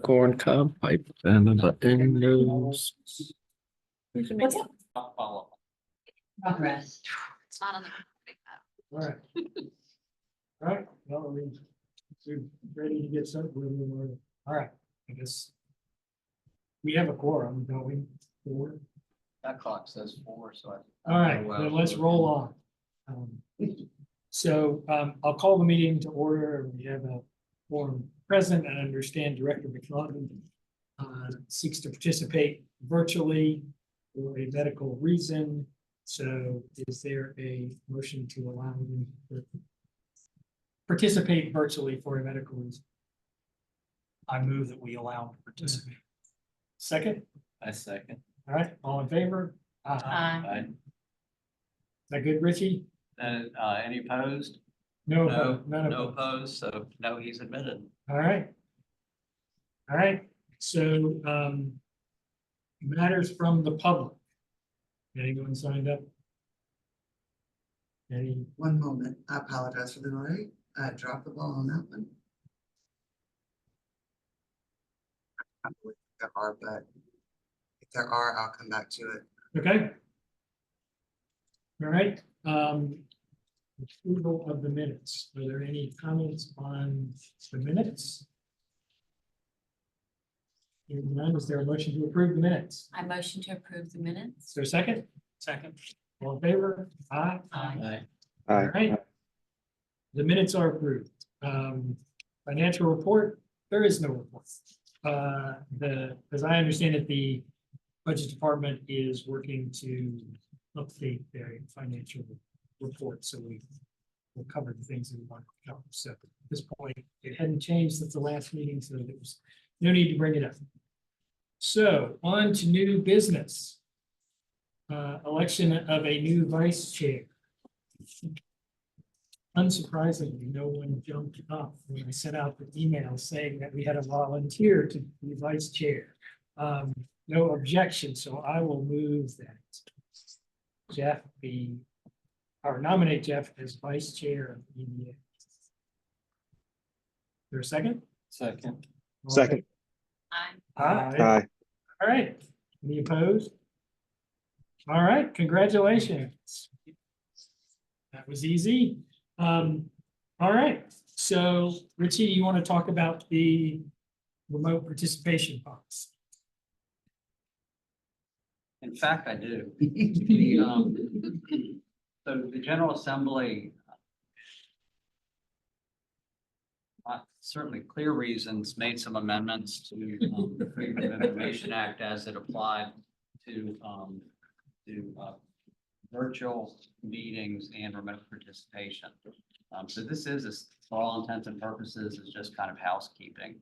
corn cob pipe and the windows. What's up? Progress. It's not on the. All right. All right, well, we're ready to get something. All right, I guess. We have a quorum going forward. That clock says 4, so All right, then let's roll on. I'll call the meeting to order. We have a quorum present. I understand Director McNaughton seeks to participate virtually for a medical reason. So is there a motion to allow him to participate virtually for a medical reason? I move that we allow him to participate. Second, I second. all right, all in favor? Aye. Is that good, Richie? Any opposed? No, No, none no of them. opposed, so no, he's admitted. All right. All right, so matters from the public. Anyone signed up? Any? One moment, I apologize for the delay. I dropped the ball on that one. I believe there are, but if there are, I'll come back to it. Okay. All right, approval of the minutes. Are there any comments on the minutes? Hearing none, is there a motion to approve the minutes? I motion to approve the Is minutes. there a second? Second. All in favor? Aye. Aye. All right. The minutes are approved. Financial report, there is no report. As I understand it, the budget department is working to update their financial report, so we will cover the things that we want to cover. So at this point, it hadn't changed since the last meeting, so there was no need to bring it up. So on to new business. Election of a new vice chair. Unsurprisingly, no one jumped up when I sent out the email saying that we had a volunteer to be vice chair. No objection, so I will move that Jeff or nominate Jeff as vice chair of EDA. There a second? Second. Second. Aye. Aye. All right. Any opposed? All right, congratulations. That was easy. All right, so Richie, you want to talk about the remote participation policy? In fact, I do. So the General Assembly, certainly clear reasons, made some amendments to the Freedom of Information Act as it applied to virtual meetings and remote participation. So this is, for all intents and purposes, is just kind of housekeeping.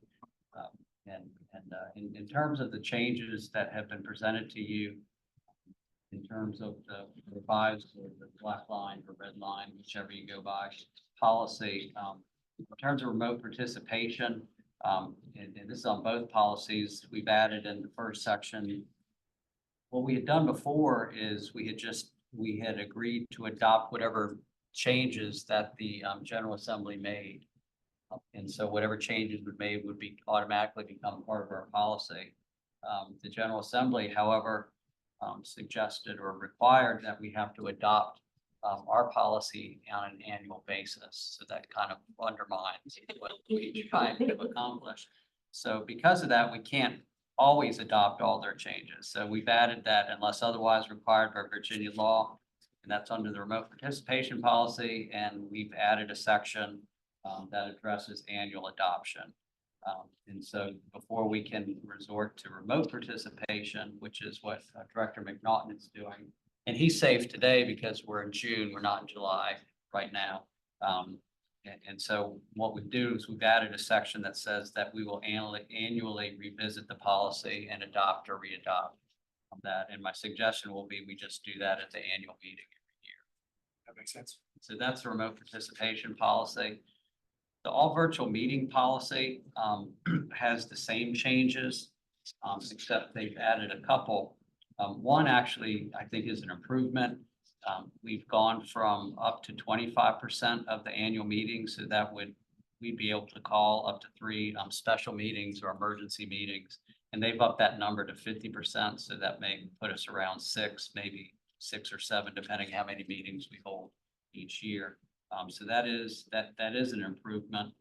In terms of the changes that have been presented to you, in terms of the revised or the black line or red line, whichever you go by, policy, in terms of remote participation, and this is on both policies, we've added in the first section. What we had done before is we had agreed to adopt whatever changes that the General Assembly made. And so whatever changes we made would be automatically become part of our policy. The General Assembly, however, suggested or required that we have to adopt our policy on an annual basis. So that kind of undermines what we trying to accomplish. So because of that, we can't always adopt all their changes. So we've added that unless otherwise required by Virginia law, and that's under the remote participation policy. And we've added a section that addresses annual adoption. And so before we can resort to remote participation, which is what Director McNaughton is doing, and he's safe today because we're in June, we're not in July right now. And so what we do is we've added a section that says that we will annually revisit the policy and adopt or re-adopt that. And my suggestion will be we just do that at the annual meeting every year. That makes sense. So that's the remote participation policy. The all virtual meeting policy has the same changes, except they've added a couple. One actually, I think, is an improvement. We've gone from up to 25% of the annual meeting, so that would we'd be able to call up to 3 special meetings or emergency meetings. And they've upped that number to 50%, so that may put us around 6, maybe 6 or 7, depending how many meetings we hold each year. So that is an improvement.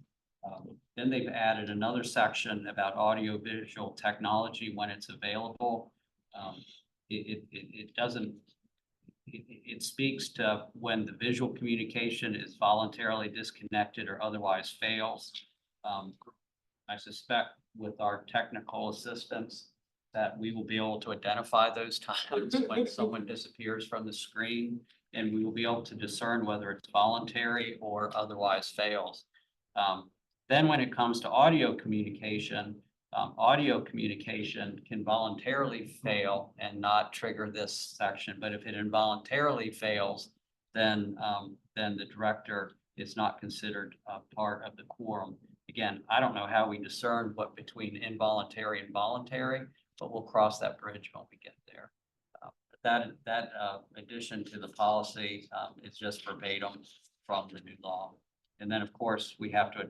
Then they've added another section about audiovisual technology when it's available. It doesn't, it speaks to when the visual communication is voluntarily disconnected or otherwise fails. I suspect with our technical assistance that we will be able to identify those times when someone disappears from the screen, and we will be able to discern whether it's voluntary or otherwise fails. Then when it comes to audio communication can voluntarily fail and not trigger this section. But if it involuntarily fails, then the director is not considered part of the quorum. Again, I don't know how we discern what between involuntary and voluntary, but we'll cross that bridge when we get there. That addition to the policy is just verbatim from the new law. And then, of course, we have to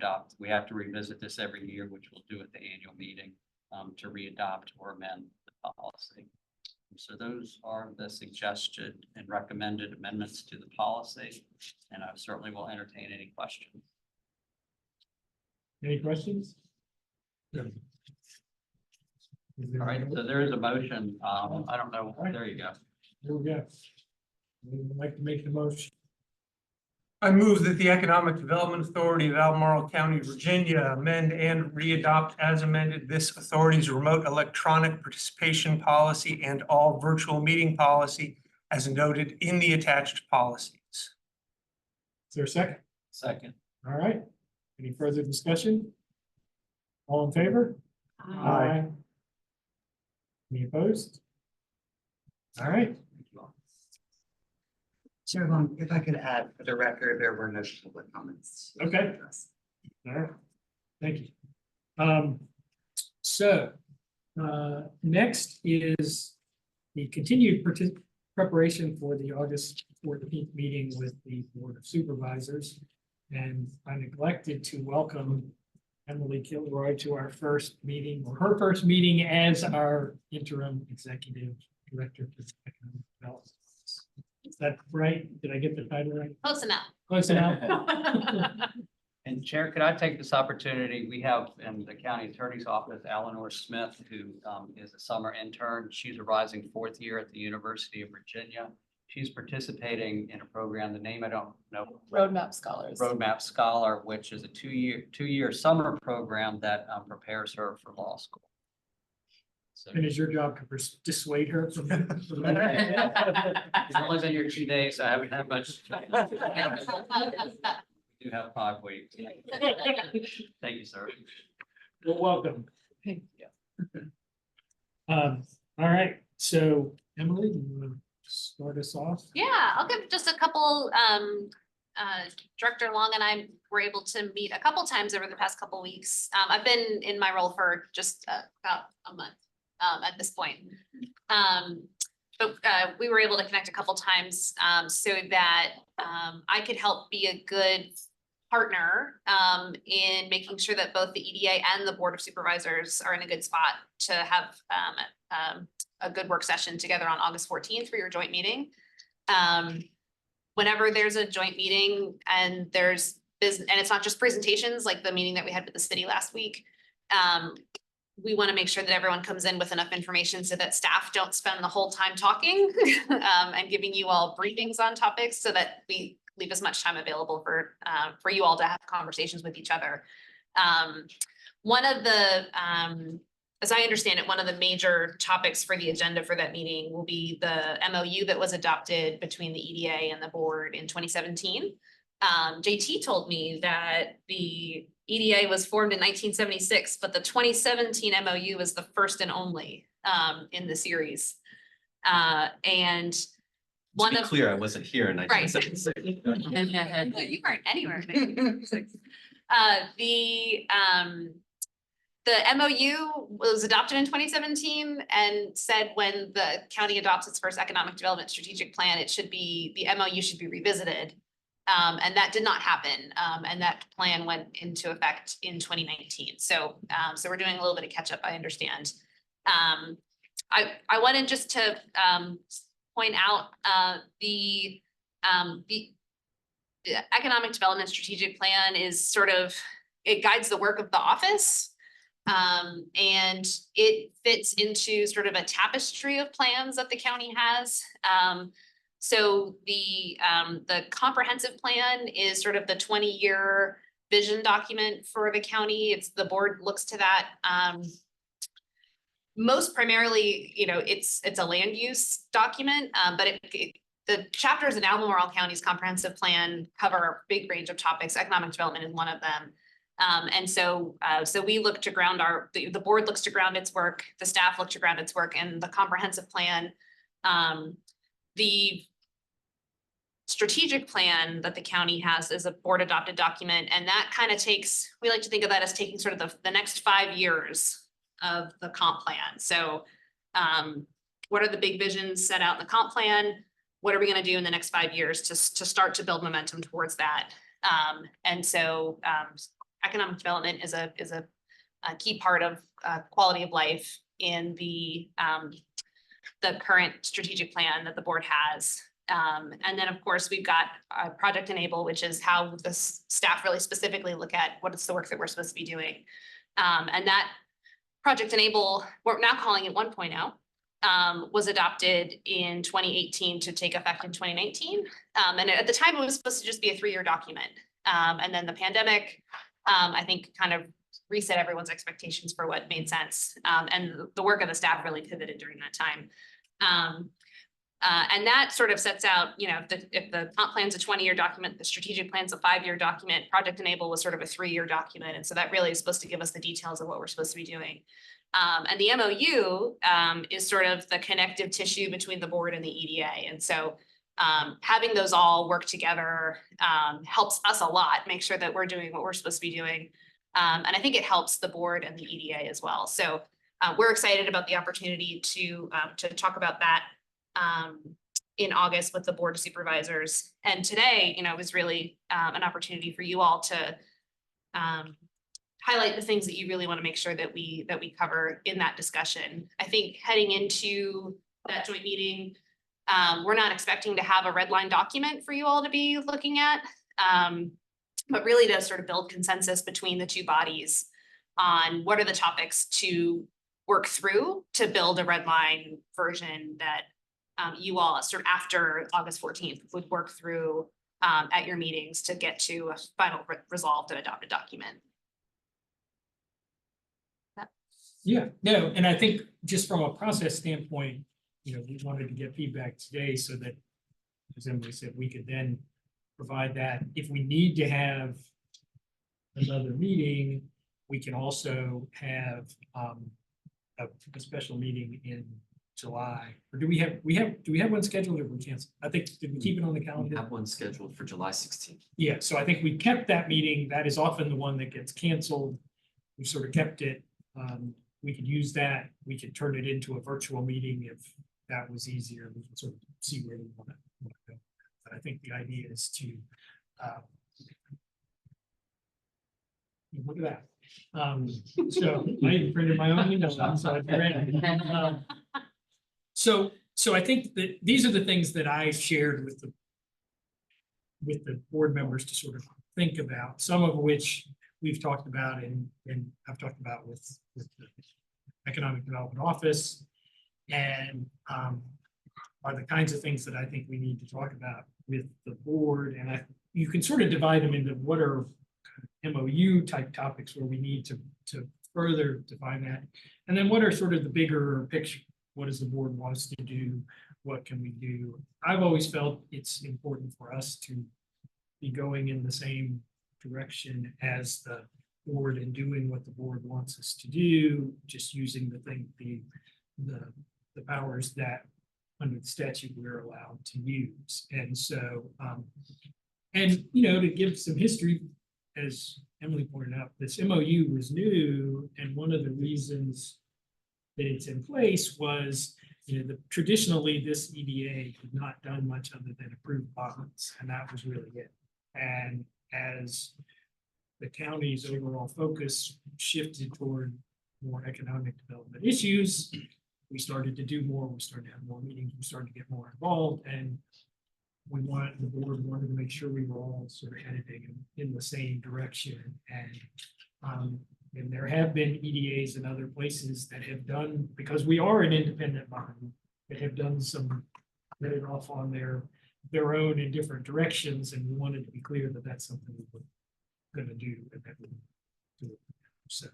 revisit this every year, which we'll do at the annual meeting to re-adopt or amend the policy. So those are the suggested and recommended amendments to the policy, and I certainly will entertain any questions. Any questions? No. All right, so there is a motion. I don't know. There you go. Here we go. Would like to make the motion. I move that the Economic Development Authority of Albemarle County, Virginia, amend and re-adopt as amended this authority's remote electronic participation policy and all virtual meeting policy as noted in the attached policies. Is there a second? Second. All right. Any further discussion? All in favor? Aye. Any opposed? All right. Chair, if I could add for the record, there were no public comments. Okay. All right. Thank you. So next is the continued preparation for the August 14th meeting with the Board of Supervisors. And I neglected to welcome Emily Kilroy to our first meeting, or her first meeting as our interim executive director for economic development. Is that right? Did I get the title right? Close enough. Close enough. And Chair, could I take this opportunity? We have in the county attorney's office, Eleanor Smith, who is a summer intern. She's a rising 4th year at the University of Virginia. She's participating in a program, the name I don't know. Roadmap Scholars. Roadmap Scholar, which is a two-year summer program that prepares her for law school. So And is your job to dissuade her from? it's only been here 2 days. I haven't had much. We do have 5 weeks. Thank you, sir. Well, welcome. All right, so Emily, you want to start us off? Yeah, I'll give just a couple, Director Long and I were able to meet a couple times over the past couple weeks. I've been in my role for just about a month at this point. But we were able to connect a couple times so that I could help be a good partner in making sure that both the EDA and the Board of Supervisors are in a good spot to have a good work session together on August 14th for your joint meeting. Whenever there's a joint meeting and there's business, and it's not just presentations like the meeting that we had with the city last week, we want to make sure that everyone comes in with enough information so that staff don't spend the whole time talking and giving you all briefings on topics, so that we leave as much time available for you all to have conversations with each other. One of the, as I understand it, one of the major topics for the agenda for that meeting will be the MOU that was adopted between the EDA and the board in 2017. JT told me that the EDA was formed in 1976, but the 2017 MOU was the first and only in the series. And To be clear, I wasn't here in Right. 1976. You weren't anywhere. The MOU was adopted in 2017 and said when the county adopts its first economic development strategic plan, the MOU should be revisited. And that did not happen. And that plan went into effect in 2019. So, so we're doing a little bit of catch up, I understand. I wanted just to point out the economic development strategic plan is sort of, it guides the work of the office. And it fits into sort of a tapestry of plans that the county has. So the comprehensive plan is sort of the 20-year vision document for the county. It's the board looks to that. Most primarily, you know, it's a land use document, but the chapters in Albemarle County's comprehensive plan cover a big range of topics. Economic development is one of them. And so we look to ground the board looks to ground its work, the staff look to ground its work, and the comprehensive plan. The strategic plan that the county has is a board adopted document, and that kind of takes, we like to think of that as taking sort of the next 5 years of the comp plan. So what are the big visions set out in the comp plan? What are we going to do in the next 5 years to start to build momentum towards that? And so economic development is a key part of quality of life in the current strategic plan that the board has. And then, of course, we've got Project Enable, which is how the staff really specifically look at what is the work that we're supposed to be doing. And that Project Enable, we're now calling it 1.0, was adopted in 2018 to take effect in 2019. And at the time, it was supposed to just be a 3-year document. And then the pandemic, I think, kind of reset everyone's expectations for what made sense. And the work of the staff really pivoted during that time. And that sort of sets out, you know, if the comp plan's a 20-year document, the strategic plan's a 5-year document, Project Enable was sort of a 3-year document. And so that really is supposed to give us the details of what we're supposed to be doing. And the MOU is sort of the connective tissue between the board and the EDA. And so having those all work together helps us a lot, make sure that we're doing what we're supposed to be doing. And I think it helps the board and the EDA as well. So we're excited about the opportunity to talk about that in August with the board of supervisors. And today, you know, was really an opportunity for you all to highlight the things that you really want to make sure that we cover in that discussion. I think heading into that joint meeting, we're not expecting to have a red line document for you all to be looking at, but really to sort of build consensus between the two bodies on what are the topics to work through to build a red line version that you all sort of after August 14th would work through at your meetings to get to a final resolved and adopted document. Yeah, no, and I think just from a process standpoint, you know, we wanted to get feedback today so that, as Emily said, we could then provide that. If we need to have another meeting, we can also have a special meeting in July. Or do we have one scheduled or we canceled? I think, did we keep it on the We calendar? have one scheduled for July 16th. Yeah, so I think we kept that meeting. That is often the one that gets canceled. We sort of kept it. We could use that. We could turn it into a virtual meeting if that was easier. We can sort of see where we want to go. But I think the idea is to look at that. So I even printed my own email out, so I'd be ready. So I think that these are the things that I shared with the board members to sort of think about, some of which we've talked about and I've talked about with the Economic Development Office, and are the kinds of things that I think we need to talk about with the board. And you can sort of divide them into what are MOU type topics where we need to further define that, and then what are sort of the bigger picture. What does the board want us to do? What can we do? I've always felt it's important for us to be going in the same direction as the board and doing what the board wants us to do, just using the powers that under the statute we're allowed to use. And so, and you know, to give some history, as Emily pointed out, this MOU was new, and one of the reasons that it's in place was, you know, traditionally this EDA had not done much other than approve bonds, and that was really it. And as the county's overall focus shifted toward more economic development issues, we started to do more, we started to have more meetings, we started to get more involved, and the board wanted to make sure we were all sort of heading in the same direction. And there have been EDAs and other places that have done, because we are an independent body, that have done some, headed off on their own in different directions, and we wanted to be clear that that's something we were gonna do and that we do it. So,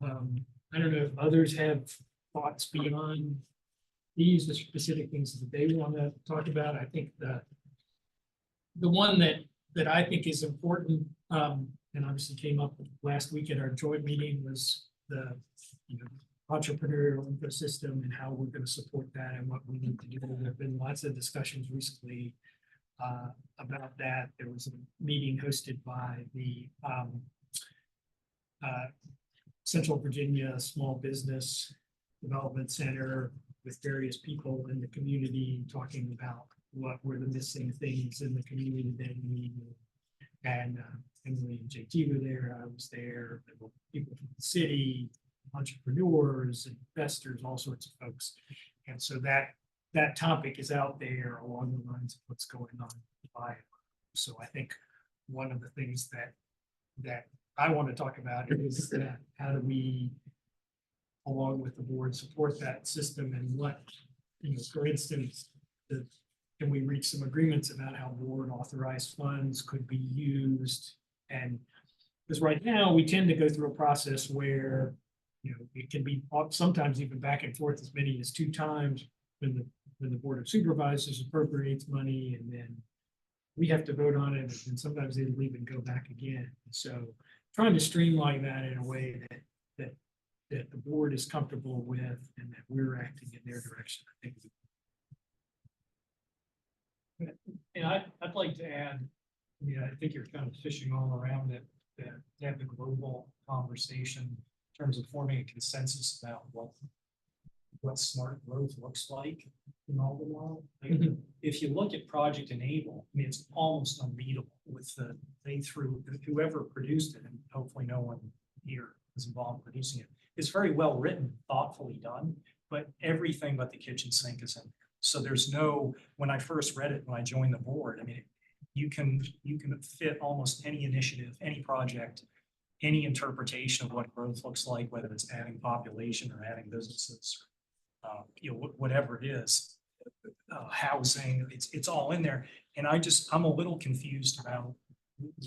I don't know if others have thoughts beyond these, the specific things that they want to talk about. I think the one that I think is important, and obviously came up last week at our joint meeting, was the, you know, entrepreneurial ecosystem and how we're going to support that and what we need to do. There have been lots of discussions recently about that. There was a meeting hosted by the Central Virginia Small Business Development Center with various people in the community talking about what were the missing things in the community that we needed. And Emily and JT were there, I was there, there were people from the city, entrepreneurs, investors, all sorts of folks. And so that topic is out there along the lines of what's going on. So I think one of the things that I want to talk about is that how do we, along with the board, support that system, and what, you know, for instance, can we reach some agreements about how board authorized funds could be used? And because right now we tend to go through a process where, you know, it can be sometimes even back and forth as many as 2 times when the Board of Supervisors appropriates money, and then we have to vote on it, and sometimes they leave and go back again. So trying to streamline that in a way that the board is comfortable with and that we're acting in their direction, I think. And I'd like to add, I think you're kind of fishing all around it, that to have the global conversation in terms of forming a consensus about what smart growth looks like in Albemarle. Like, if you look at Project Enable, I mean, it's almost unbeatable with whoever produced it, and hopefully no one here is involved in producing it. It's very well written, thoughtfully done, but everything but the kitchen sink is in there. So there's no, when I first read it, when I joined the board, I mean, you can fit almost any initiative, any project, any interpretation of what growth looks like, whether it's adding population or adding businesses, whatever it is, housing, it's all in there. And I'm a little confused about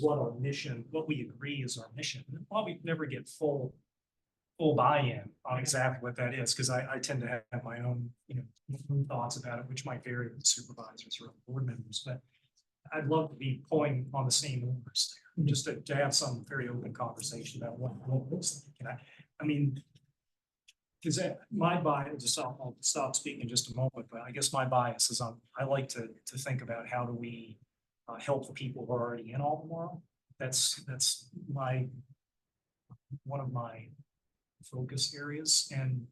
what our mission, what we agree is our mission. And while we never get full buy-in on exactly what that is, because I tend to have my own, thoughts about it, which might vary with supervisors or board members, but I'd love to be pulling on the same oars there, just to have some very open conversation about what it looks like. And because my bias, I'll stop speaking in just a moment, but I guess my bias is I like to think about how do we help the people who are already in Albemarle. That's one of my focus areas, and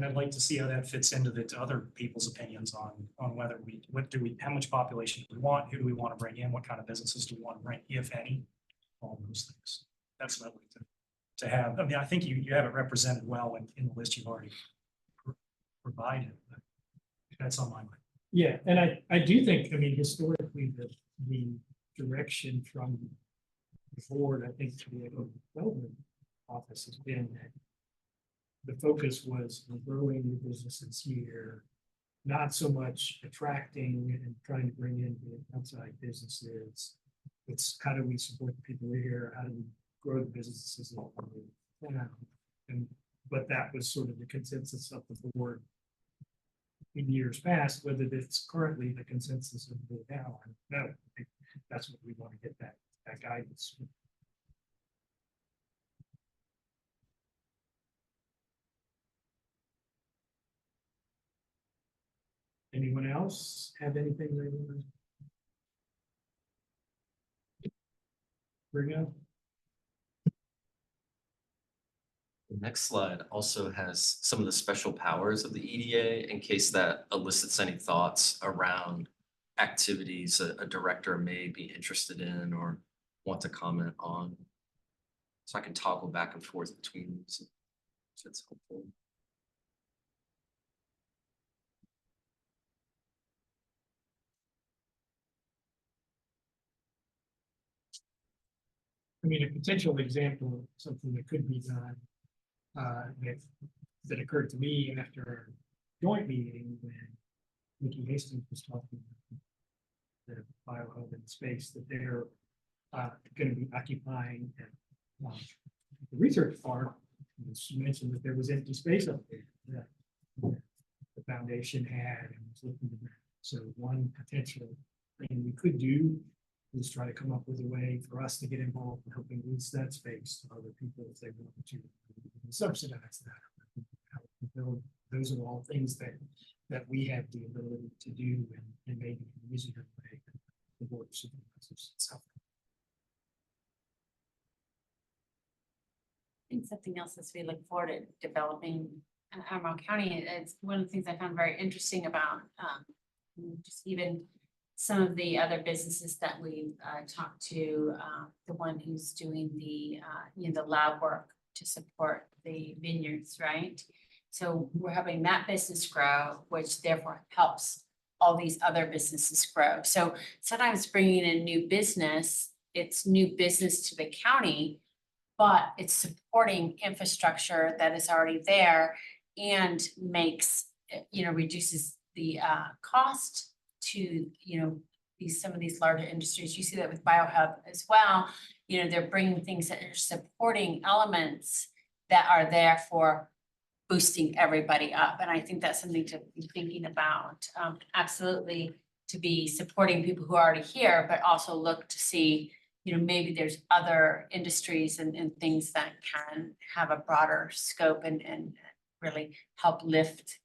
I'd like to see how that fits into the other people's opinions on whether how much population do we want, who do we want to bring in, what kind of businesses do we want to bring, if any, all those things. That's what I'd like to have. I mean, I think you have it represented well in the list you've already provided, but that's on my mind. Yeah, and I do think, historically, the direction from the board, I think, to the development office has been that the focus was on growing the businesses here, not so much attracting and trying to bring in the outside businesses. It's how do we support the people here? How do we grow the businesses? But that was sort of the consensus of the board in years past. Whether it's currently the consensus of the board now, I don't know. I think that's what we want to get that guidance. Anyone else have anything they want to bring up? The next slide also has some of the special powers of the EDA in case that elicits any thoughts around activities a director may be interested in or want to comment on. So I can toggle back and forth between these if it's helpful. I mean, a potential example of something that could be done, that occurred to me after a joint meeting when Nikki Hastings was talking about the biohub in space, that they're gonna be occupying the research park. And she mentioned that there was empty space up there that the foundation had and was looking to that. So one potential thing we could do is try to come up with a way for us to get involved in helping lease that space to other people if they want to subsidize that. Those are all things that we have the ability to do and maybe in an easier way than the board of supervisors itself. I think something else as we look forward to developing Albemarle County, it's one of the things I found very interesting about just even some of the other businesses that we've talked to, the one who's doing the the lab work to support the vineyards, right? So we're helping that business grow, which therefore helps all these other businesses grow. So sometimes bringing in new business, it's new business to the county, but it's supporting infrastructure that is already there and makes, reduces the cost to, some of these larger industries. You see that with BioHub as well. They're bringing things that are supporting elements that are there for boosting everybody up. And I think that's something to be thinking about. Absolutely to be supporting people who are already here, but also look to see, maybe there's other industries and things that can have a broader scope and really help lift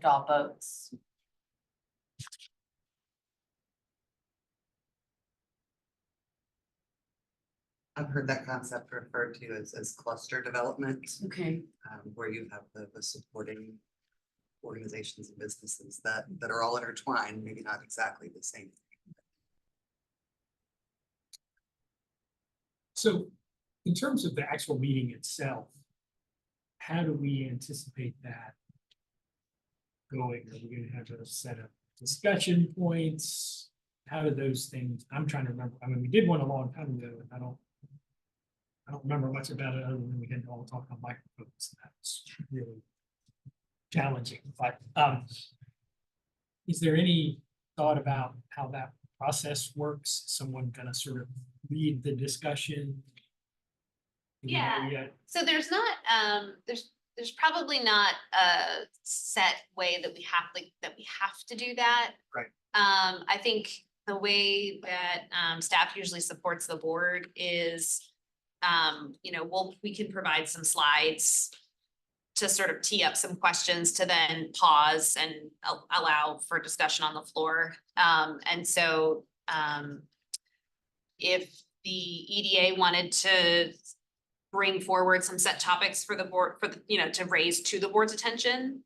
all boats. I've heard that concept referred to as cluster development, Okay. where you have the supporting organizations and businesses that are all intertwined, maybe not exactly the same. So in terms of the actual meeting itself, how do we anticipate that going? Are we gonna have a set of discussion points? How do those things, I'm trying to remember, I mean, we did one a long time ago and I don't remember much about it other than we had to all talk on microphones. And that's really challenging, but is there any thought about how that process works? Someone gonna sort of lead the discussion? Do we know Yeah. yet? So there's not, there's probably not a set way that we have to do that. Right. I think the way that staff usually supports the board is, we can provide some slides to sort of tee up some questions to then pause and allow for discussion on the floor. And so if the EDA wanted to bring forward some set topics for the board, to raise to the board's attention,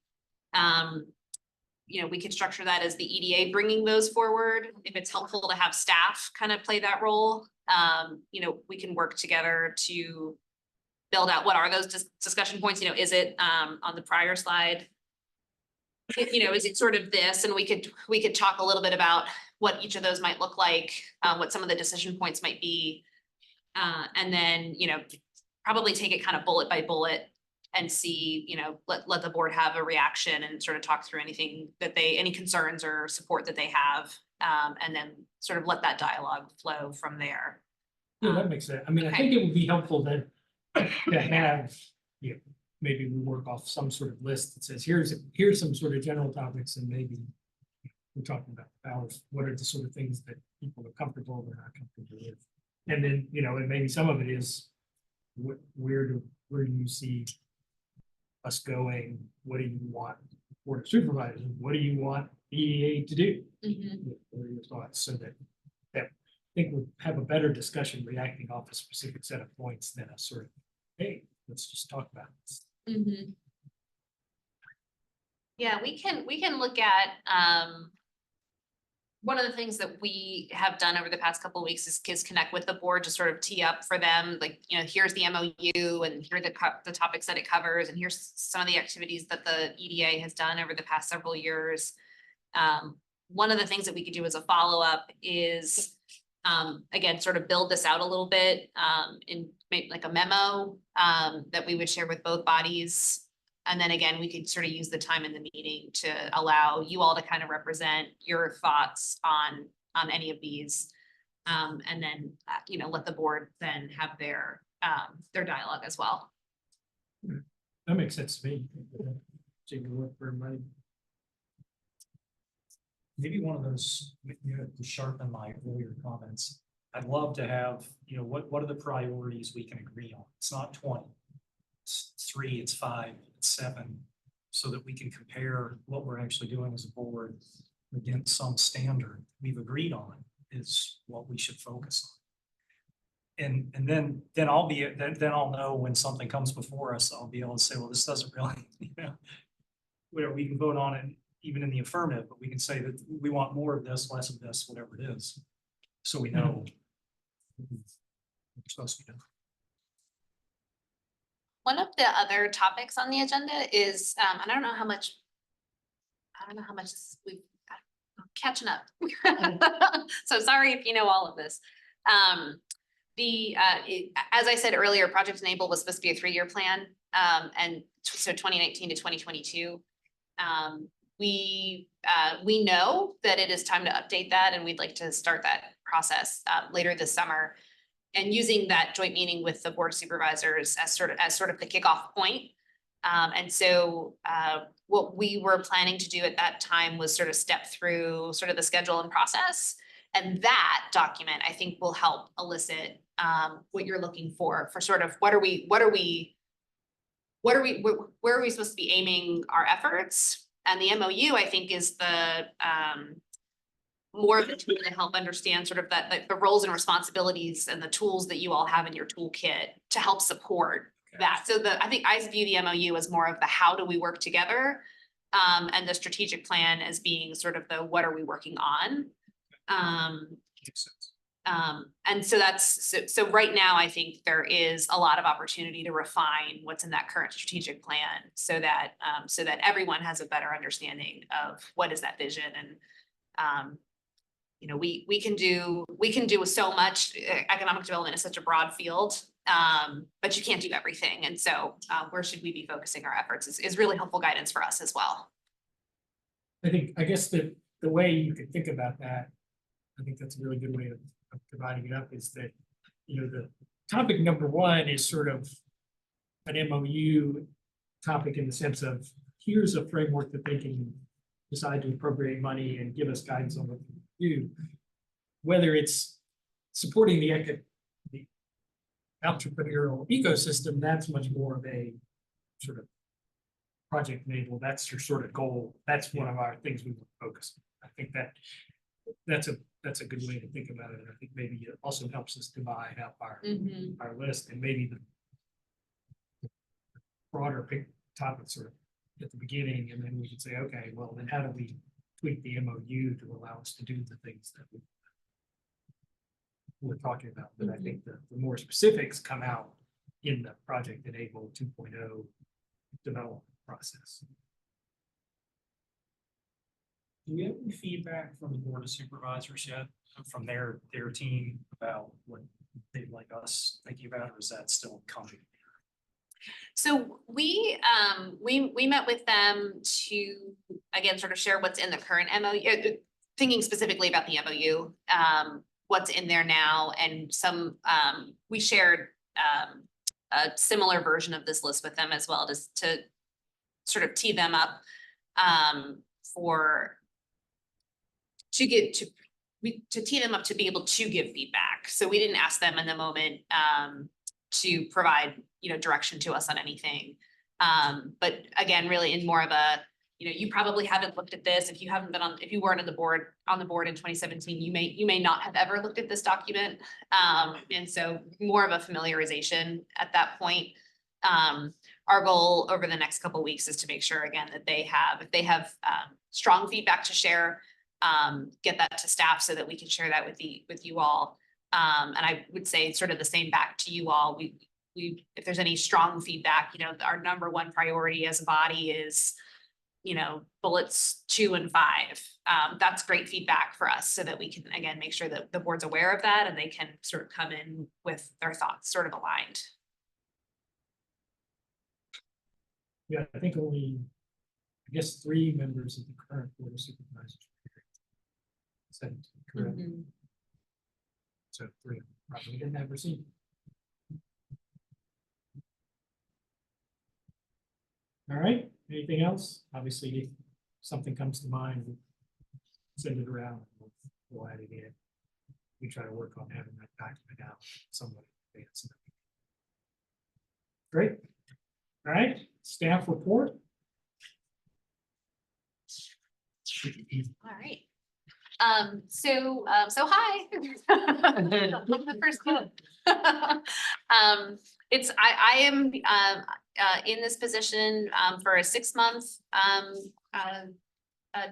we could structure that as the EDA bringing those forward. If it's helpful to have staff kind of play that role, we can work together to build out what are those discussion points. Is it on the prior slide? Is it sort of this? And we could talk a little bit about what each of those might look like, what some of the decision points might be. And then, probably take it kind of bullet by bullet and see, let the board have a reaction and sort of talk through anything that any concerns or support that they have. And then sort of let that dialogue flow from there. Yeah, that makes sense. I mean, I okay. think it would be helpful then to have, maybe we work off some sort of list that says, here's some sort of general topics, and maybe we're talking about powers. What are the sort of things that people are comfortable or not comfortable with? And then, and maybe some of it is where do you see us going? What do you want Board of Supervisors? What do you want EDA to do? What are your thoughts? So that I think we'll have a better discussion reacting off a specific set of points than a sort of, hey, let's just talk about this. Yeah, we can look at one of the things that we have done over the past couple of weeks is connect with the board to sort of tee up for them, like, you know, here's the MOU and here are the topics that it covers, and here's some of the activities that the EDA has done over the past several years. One of the things that we could do as a follow-up is, again, sort of build this out a little bit, in maybe like a memo, that we would share with both bodies. And then again, we could sort of use the time in the meeting to allow you all to kind of represent your thoughts on any of these. And then, you know, let the board then have their dialogue as well. That makes sense to me. Take a look for everybody. Maybe one of those, you know, to sharpen my earlier comments. I'd love to have, you know, what are the priorities we can agree on? It's not 20. It's 3, it's 5, it's 7, so that we can compare what we're actually doing as a board against some standard we've agreed on is what we should focus on. And then I'll know when something comes before us, I'll be able to say, well, this doesn't really, you know, whatever, we can vote on it even in the affirmative, but we can say that we want more of this, less of this, whatever it is. So we know what we're supposed to be doing. One of the other topics on the agenda is, I don't know how much we've catching up. So sorry if you know all of this. As I said earlier, Project Enable was supposed to be a 3-year plan. And so 2019 to 2022. We know that it is time to update that, and we'd like to start that process later this summer. And using that joint meeting with the board of supervisors as sort of the kickoff point. And so what we were planning to do at that time was sort of step through sort of the schedule and process. And that document, I think, will help elicit what you're looking for sort of where are we supposed to be aiming our efforts? And the MOU, I think, is the more of a tool to help understand sort of the roles and responsibilities and the tools that you all have in your toolkit to help support that. So I think I view the MOU as more of the how do we work together, and the strategic plan as being sort of the what are we working on. Makes sense. And so so right now, I think there is a lot of opportunity to refine what's in that current strategic plan so that everyone has a better understanding of what is that vision. And you know, we can do so much. Economic development is such a broad field, but you can't do everything. And so where should we be focusing our efforts is really helpful guidance for us as well. I guess the way you could think about that, I think that's a really good way of dividing it up, is that, you know, the topic number 1 is sort of an MOU topic in the sense of here's a framework that they can decide to appropriate money and give us guidance on what to do. Whether it's supporting the entrepreneurial ecosystem, that's much more of a sort of Project Enable. That's your sort of goal. That's one of our things we want to focus on. I think that's a good way to think about it. And I think maybe it also helps us divide up our list, and maybe the broader topics sort of at the beginning, and then we can say, okay, well, then how do we tweak the MOU to allow us to do the things that we're talking about? But I think the more specifics come out in the Project Enable 2.0 development process. Do we have any feedback from the board of supervisors yet, from their team, about what they'd like us thinking about, or is that still coming? So we met with them to, again, sort of share what's in the current MOU, thinking specifically about the MOU, what's in there now, and we shared a similar version of this list with them as well, just to sort of tee them up to tee them up to be able to give feedback. So we didn't ask them in the moment to provide, you know, direction to us on anything. But again, really in more of a, you know, you probably haven't looked at this. If you weren't on the board in 2017, you may not have ever looked at this document. And so more of a familiarization at that point. Our goal over the next couple of weeks is to make sure, again, that if they have strong feedback to share, get that to staff so that we can share that with you all. And I would say sort of the same back to you all. If there's any strong feedback, you know, our number one priority as a body is, you know, bullets 2 and 5. That's great feedback for us so that we can, again, make sure that the board's aware of that and they can sort of come in with their thoughts sort of aligned. Yeah, I think only, I guess, 3 members of the current board of supervisors. Is that correct? So 3, probably didn't ever see. All right, anything else? Obviously, if something comes to mind, we'll send it around, we'll add it in. We try to work on having that document out somewhat in advance. Great. All right, staff report. All right. So hi. The first one. I am in this position for a 6-month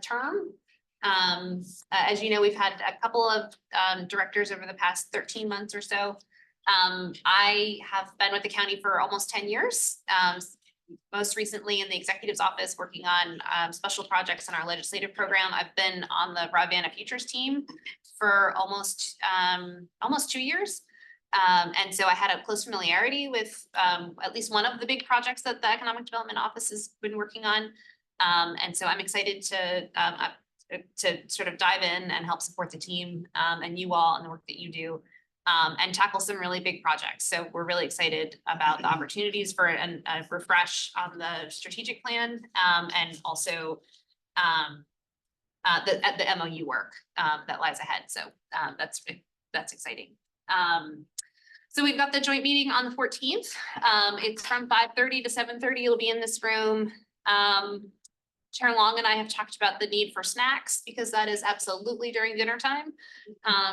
term. As you know, we've had a couple of directors over the past 13 months or so. I have been with the county for almost 10 years. Most recently in the executive's office working on special projects in our legislative program. I've been on the Rivanna Futures team for almost 2 years. And so I had a close familiarity with at least one of the big projects that the Economic Development Office has been working on. And so I'm excited to sort of dive in and help support the team and you all and the work that you do. And tackle some really big projects. So we're really excited about the opportunities for a refresh on the strategic plan and also the MOU work that lies ahead. So that's exciting. So we've got the joint meeting on the 14th. It's from 5:30 to 7:30. It'll be in this room. Chair Long and I have talked about the need for snacks because that is absolutely during dinner time.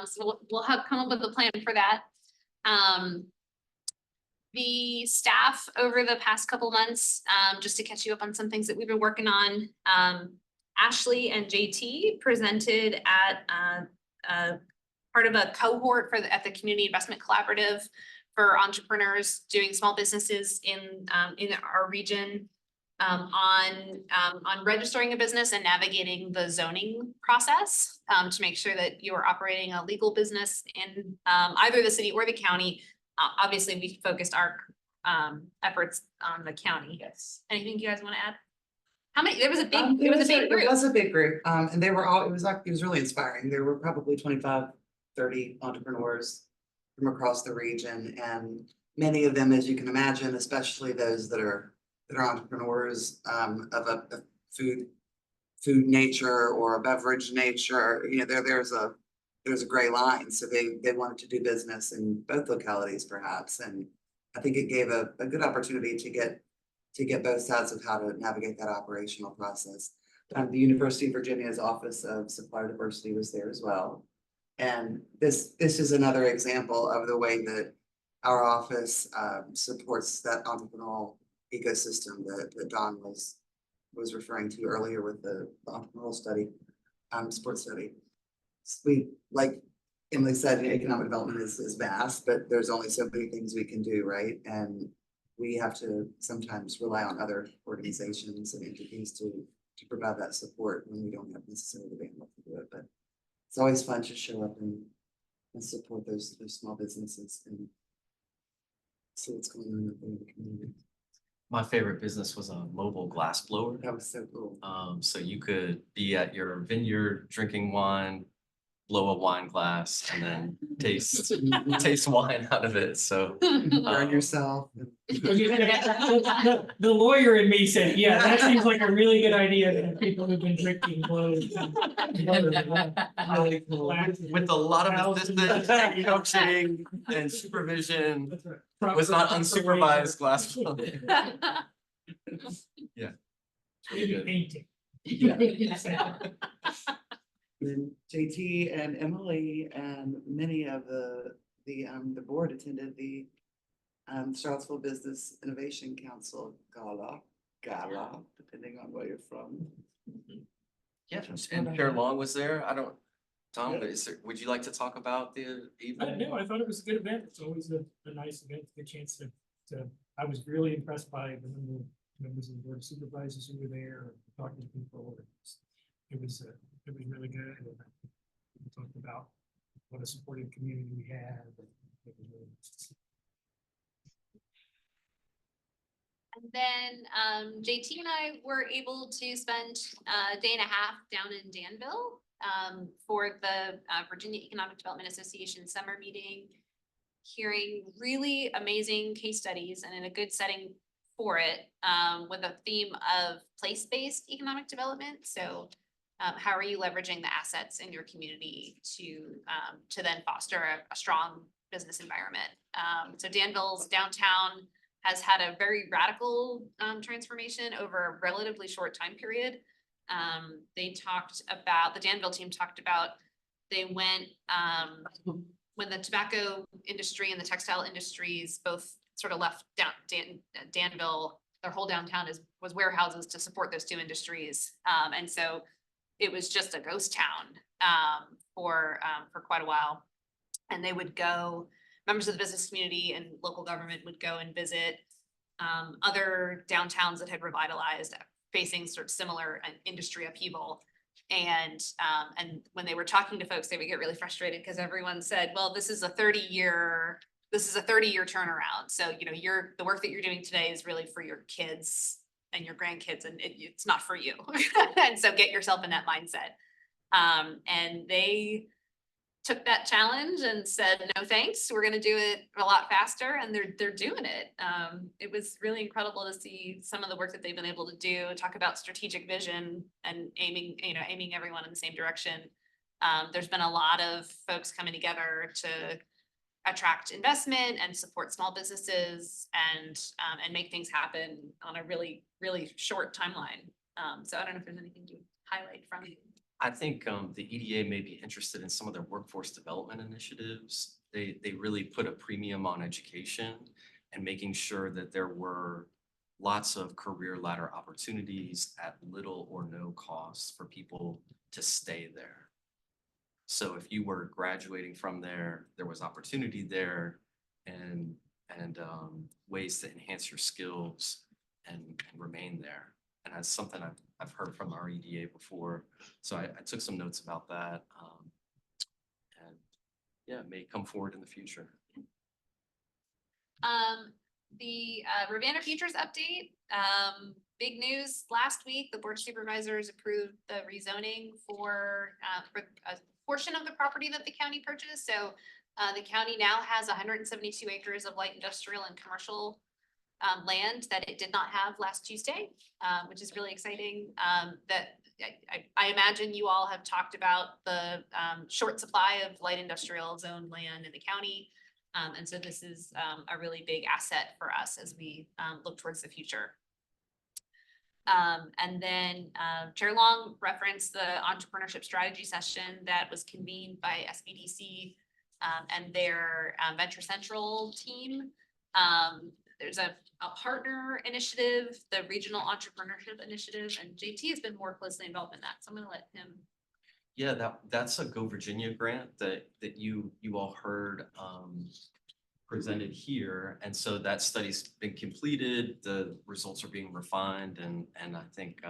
So we'll have come up with a plan for that. The staff over the past couple months, just to catch you up on some things that we've been working on, Ashley and JT presented at part of a cohort at the Community Investment Collaborative for entrepreneurs doing small businesses in our region. On registering a business and navigating the zoning process to make sure that you are operating a legal business in either the city or the county. Obviously, we focused our efforts on the county. Yes. Anything you guys want to add? How many? It was a big group. It was a big group. And they were all, it was really inspiring. There were probably 25, 30 entrepreneurs from across the region. And many of them, as you can imagine, especially those that are entrepreneurs of a food nature or a beverage nature, you know, there's a gray line. So they wanted to do business in both localities perhaps. And I think it gave a good opportunity to get both sides of how to navigate that operational process. The University of Virginia's Office of Supplier Diversity was there as well. And this is another example of the way that our office supports that entrepreneurial ecosystem that Don was referring to earlier with the entrepreneurial study, sports study. We, like Emily said, economic development is vast, but there's only so many things we can do, right? And we have to sometimes rely on other organizations and entities to provide that support when we don't have necessarily the bandwidth to do it. But it's always fun to show up and support those small businesses and see what's going on in the community. My favorite business was a mobile glass blower. That was so cool. So you could be at your vineyard drinking wine, blow a wine glass, and then taste wine out of it. So Burn yourself. The lawyer in me said, yeah, that seems like a really good idea to people who've been drinking clothes. with a lot of assistance, coaching, and supervision, was not unsupervised glass blowing. Yeah. Maybe painting. Yeah. And JT and Emily and many of the board attended the Charlottesville Business Innovation Council gala, depending on where you're from. Yeah, Just and what I- Chair Long was there. I don't, Tom, Yeah. would you like to talk about the evening? No, I thought it was a good event. It's always a nice event, a good chance to, I was really impressed by the number of members of the board of supervisors who were there, talking to people. It was really good. And we talked about what a supportive community we have. And it was really nice to see. And then JT and I were able to spend a day and a half down in Danville for the Virginia Economic Development Association summer meeting, hearing really amazing case studies and in a good setting for it with a theme of place-based economic development. So how are you leveraging the assets in your community to then foster a strong business environment? So Danville's downtown has had a very radical transformation over a relatively short time period. They talked about, the Danville team talked about, they went, when the tobacco industry and the textile industries both sort of left Danville, their whole downtown was warehouses to support those two industries. And so it was just a ghost town for quite a while. And they would go, members of the business community and local government would go and visit other downtowns that had revitalized, facing sort of similar industry upheaval. And when they were talking to folks, they would get really frustrated because everyone said, well, this is a 30-year turnaround. So, you know, the work that you're doing today is really for your kids and your grandkids, and it's not for you. And so get yourself in that mindset. And they took that challenge and said, no, thanks, we're gonna do it a lot faster, and they're doing it. It was really incredible to see some of the work that they've been able to do, talk about strategic vision and aiming everyone in the same direction. There's been a lot of folks coming together to attract investment and support small businesses and make things happen on a really, really short timeline. So I don't know if there's anything to highlight from you. I think the EDA may be interested in some of their workforce development initiatives. They really put a premium on education and making sure that there were lots of career ladder opportunities at little or no cost for people to stay there. So if you were graduating from there, there was opportunity there and ways to enhance your skills and remain there. And that's something I've heard from our EDA before. So I took some notes about that. And yeah, it may come forward in the future. The Ravenna Futures update, big news last week, the board of supervisors approved the rezoning for a portion of the property that the county purchased. So the county now has 172 acres of light industrial and commercial land that it did not have last Tuesday, which is really exciting. That I imagine you all have talked about the short supply of light industrial zone land in the county. And so this is a really big asset for us as we look towards the future. And then Chair Long referenced the entrepreneurship strategy session that was convened by SBDC and their Venture Central team. There's a partner initiative, the Regional Entrepreneurship Initiative, and JT has been more closely involved in that. So I'm gonna let him. Yeah, that's a Go Virginia grant that you all heard presented here. And so that study's been completed, the results are being refined, and I think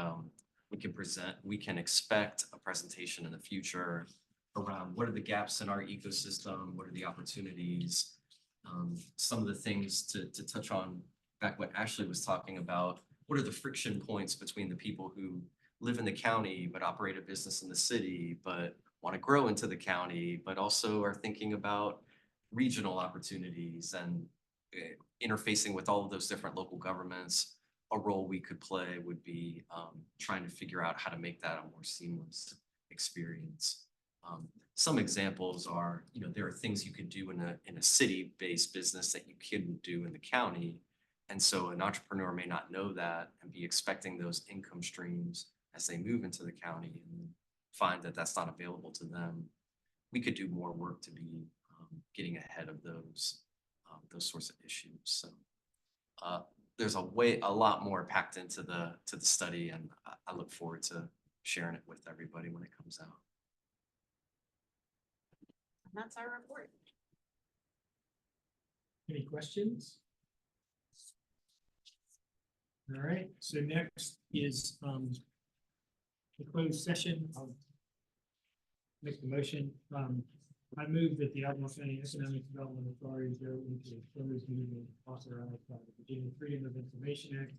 we can expect a presentation in the future around what are the gaps in our ecosystem, what are the opportunities, some of the things to touch on back what Ashley was talking about, what are the friction points between the people who live in the county but operate a business in the city, but want to grow into the county, but also are thinking about regional opportunities and interfacing with all of those different local governments. A role we could play would be trying to figure out how to make that a more seamless experience. Some examples are, there are things you could do in a city-based business that you couldn't do in the county. And so an entrepreneur may not know that and be expecting those income streams as they move into the county and find that that's not available to them. We could do more work to be getting ahead of those sorts of issues. So there's a lot more packed into the study, and I look forward to sharing it with everybody when it comes out. And that's our report. Any questions? All right, so next is the closed session. I'll make the motion. I move that the Albemarle County Economic Development Authority go into a closed meeting authorized by the Virginia Freedom of Information Act,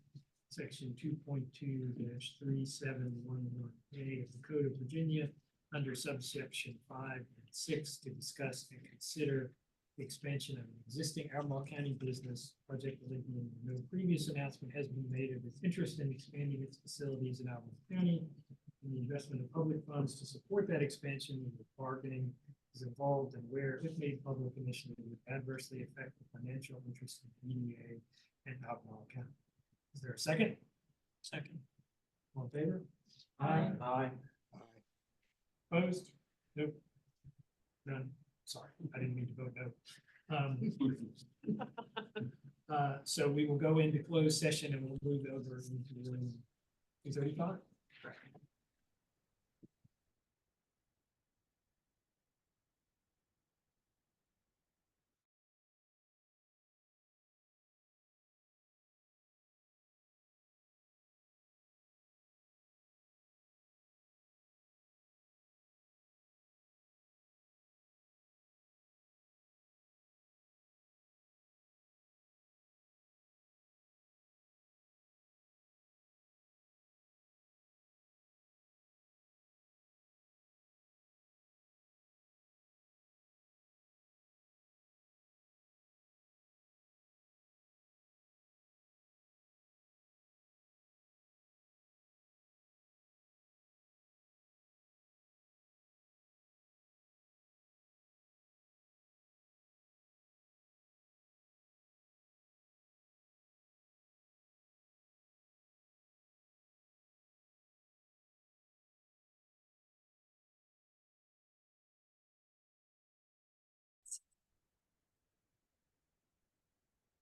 section 2.2-3711A of the Code of Virginia, under subsection 5 and 6, to discuss and consider the expansion of an existing Albemarle County business project. No previous announcement has been made of its interest in expanding its facilities in Albemarle County. And the investment of public funds to support that expansion and the bargaining is involved, and where, if made public, initially would adversely affect the financial interests of EDA and Albemarle County. Is there a second? Second. All in favor? Aye. Aye. Opposed? Nope. None. Sorry, I didn't mean to vote no. So we will go into closed session and we'll move over into the room 235.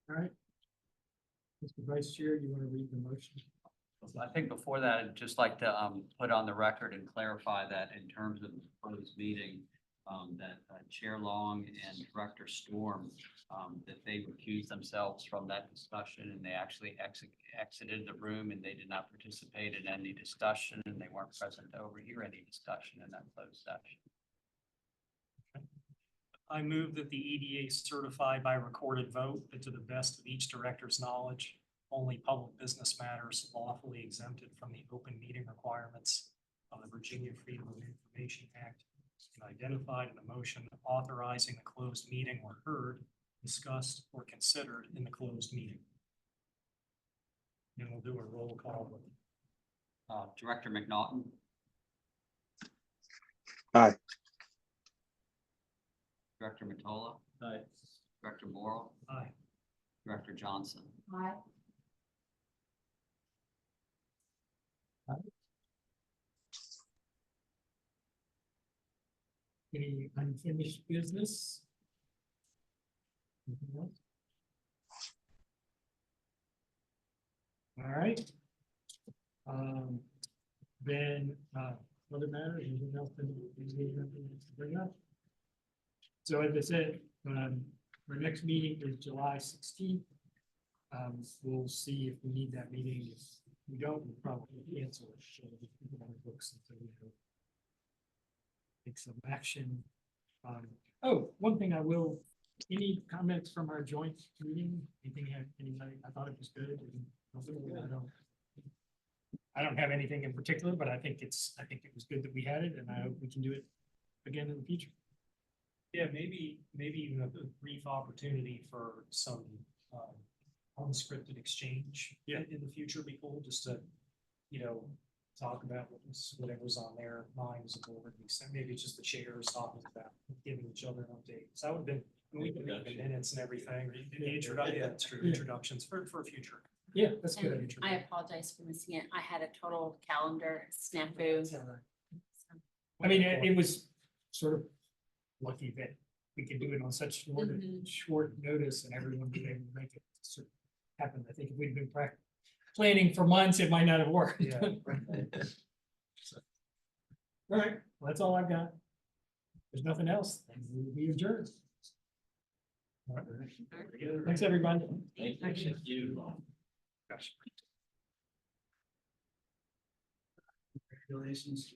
All right. Mr. Vice Chair, you want to read the motion? I think before that, I'd just like to put on the record and clarify that in terms of the closed meeting, that Chair Long and Director Storm, that they recused themselves from that discussion, and they actually exited the room, and they did not participate in any discussion, and they weren't present to overhear any discussion in that closed session. I move that the EDA certify by recorded vote that to the best of each director's knowledge, only public business matters lawfully exempted from the open meeting requirements of the Virginia Freedom of Information Act and identified in the motion authorizing the closed meeting were heard, discussed, or considered in the closed meeting. And we'll do a roll call. Director McNaughton. Aye. Director Matola. Aye. Director Morrell. Aye. Director Johnson. Aye. Any unfinished business? Anything else? All right. Then, other matters, anything else that you have to bring up? So as I said, our next meeting is July 16th. We'll see if we need that meeting. If we don't, we'll probably cancel it. So we can put it on the books until we have take some action. Oh, one thing I will, any comments from our joint meeting? Anybody? I thought it was good. I don't have anything in particular, but I think it was good that we had it, and I hope we can do it again in the future. Yeah, maybe even a brief opportunity for some unscripted exchange in the future, be cool, just to, talk about whatever's on their minds and board. Maybe it's just the chairs talking about giving each other an update. So that would have been, we can make the minutes and everything, introductions for future. Yeah, that's good. And I apologize for missing it. I had a total calendar snafu. I mean, it was sort of lucky that we could do it on such short notice and everyone was able to make it sort of happen. I think if we'd been planning for months, it might not have worked. Yeah. All right, well, that's all I've got. There's nothing else, then we will be adjourned. All right. Thanks, everybody. Thank you. Regulations.